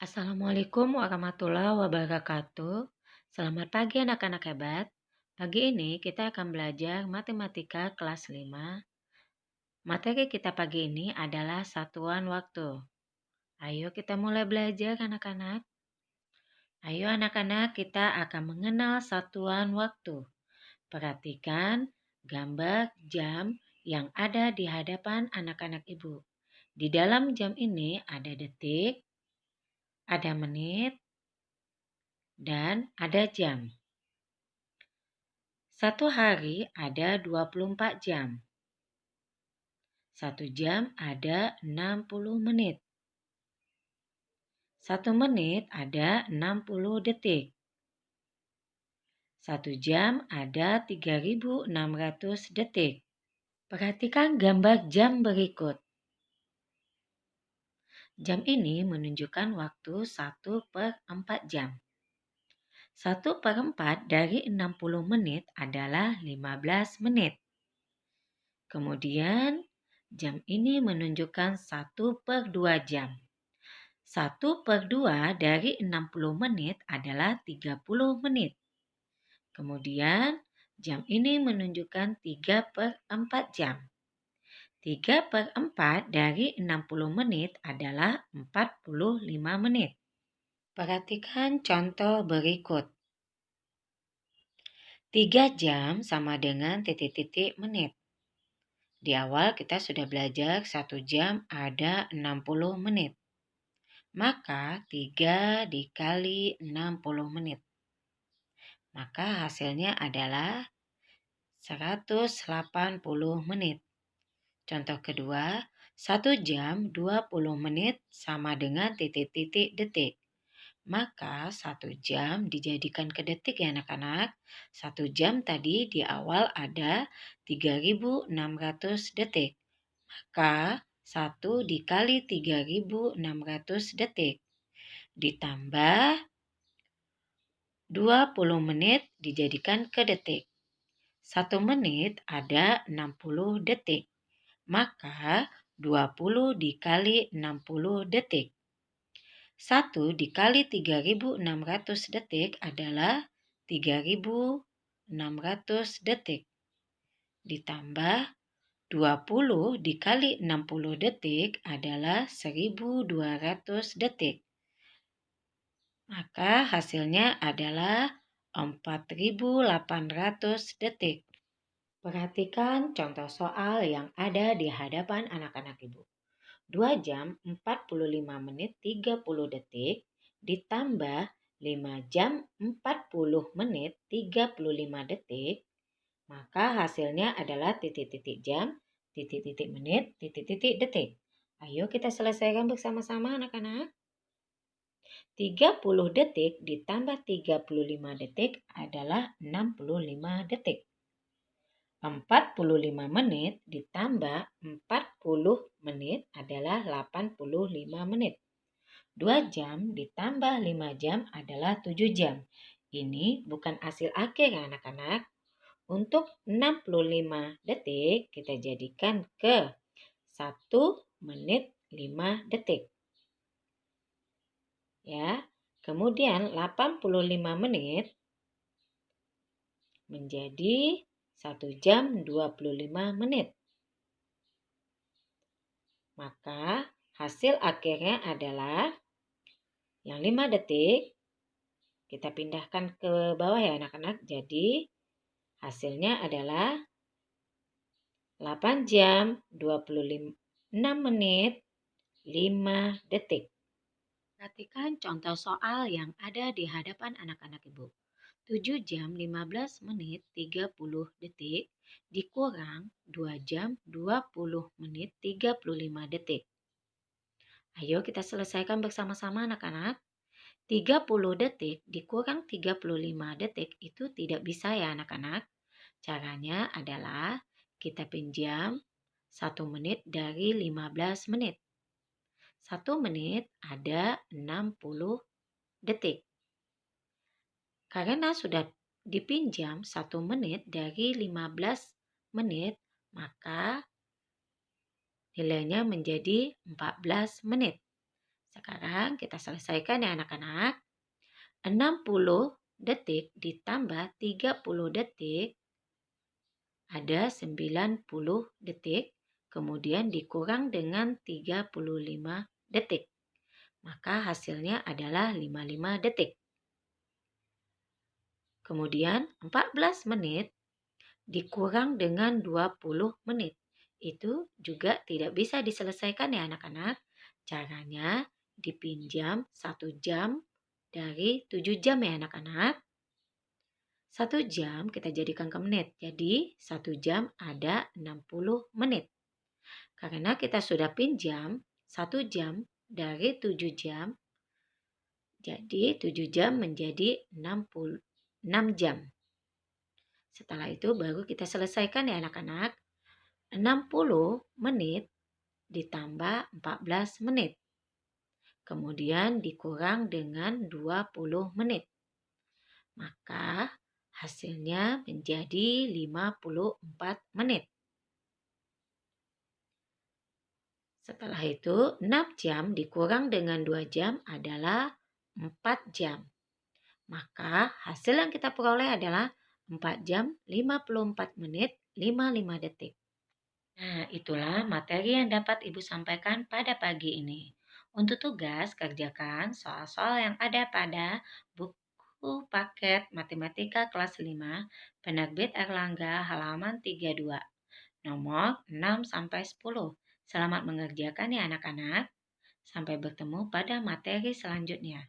Assalamualaikum warahmatullahi wabarakatuh. Selamat pagi anak-anak hebat. Pagi ini kita akan belajar matematika kelas 5. Materi kita pagi ini adalah satuan waktu. Ayo kita mulai belajar anak-anak. Ayo anak-anak, kita akan mengenal satuan waktu. Perhatikan gambar jam yang ada di hadapan anak-anak ibu. Di dalam jam ini ada detik, ada menit, dan ada jam. Satu hari ada 24 jam. Satu jam ada 60 menit. Satu menit ada 60 detik. Satu jam ada 3.600 detik. Perhatikan gambar jam berikut. Jam ini menunjukkan waktu 1/4 jam. 1/4 dari 60 menit adalah 15 menit. Kemudian, jam ini menunjukkan 1/2 jam. 1/2 dari 60 menit adalah 30 menit. Kemudian, jam ini menunjukkan 3/4 jam. 3/4 dari 60 menit adalah 45 menit. Perhatikan contoh berikut. 3 jam sama dengan titik-titik menit. Di awal kita sudah belajar 1 jam ada 60 menit. Maka 3 dikali 60 menit. Maka hasilnya adalah 180 menit. Contoh kedua, 1 jam 20 menit sama dengan titik-titik detik. Maka 1 jam dijadikan ke detik ya anak-anak. 1 jam tadi di awal ada 3.600 detik. Maka 1 dikali 3.600 detik. Ditambah 20 menit dijadikan ke detik. 1 menit ada 60 detik. Maka 20 dikali 60 detik. 1 dikali 3.600 detik adalah 3.600 detik. Ditambah 20 dikali 60 detik adalah 1.200 detik. Maka hasilnya adalah 4.800 detik. Perhatikan contoh soal yang ada di hadapan anak-anak ibu. 2 jam 45 menit 30 detik ditambah 5 jam 40 menit 35 detik. Maka hasilnya adalah titik-titik jam, titik-titik menit, titik-titik detik. Ayo kita selesaikan bersama-sama anak-anak. 30 detik ditambah 35 detik adalah 65 detik. 45 menit ditambah 40 menit adalah 85 menit. 2 jam ditambah 5 jam adalah 7 jam. Ini bukan hasil akhir ya anak-anak. Untuk 65 detik kita jadikan ke 1 menit 5 detik. Ya, kemudian 85 menit menjadi 1 jam 25 menit. Maka hasil akhirnya adalah yang 5 detik. Kita pindahkan ke bawah ya anak-anak. Jadi hasilnya adalah 8 jam 26 menit 5 detik. Perhatikan contoh soal yang ada di hadapan anak-anak ibu. 7 jam 15 menit 30 detik dikurang 2 jam 20 menit 35 detik. Ayo kita selesaikan bersama-sama anak-anak. 30 detik dikurang 35 detik itu tidak bisa ya anak-anak. Caranya adalah kita pinjam 1 menit dari 15 menit. 1 menit ada 60 detik. Karena sudah dipinjam 1 menit dari 15 menit, maka nilainya menjadi 14 menit. Sekarang kita selesaikan ya anak-anak. 60 detik ditambah 30 detik ada 90 detik, kemudian dikurang dengan 35 detik. Maka hasilnya adalah 55 detik. Kemudian 14 menit dikurang dengan 20 menit. Itu juga tidak bisa diselesaikan ya anak-anak. Caranya dipinjam 1 jam dari 7 jam ya anak-anak. 1 jam kita jadikan ke menit. Jadi 1 jam ada 60 menit. Karena kita sudah pinjam 1 jam dari 7 jam. Jadi 7 jam menjadi 6 jam. Setelah itu baru kita selesaikan ya anak-anak. 60 menit ditambah 14 menit. Kemudian dikurang dengan 20 menit. Maka hasilnya menjadi 54 menit. Setelah itu 6 jam dikurang dengan 2 jam adalah 4 jam. Maka hasil yang kita peroleh adalah 4 jam 54 menit 55 detik. Nah, itulah materi yang dapat Ibu sampaikan pada pagi ini. Untuk tugas, kerjakan soal-soal yang ada pada buku paket Matematika kelas 5, penerbit Erlangga halaman 32, nomor 6-10. Selamat mengerjakan ya anak-anak. Sampai bertemu pada materi selanjutnya.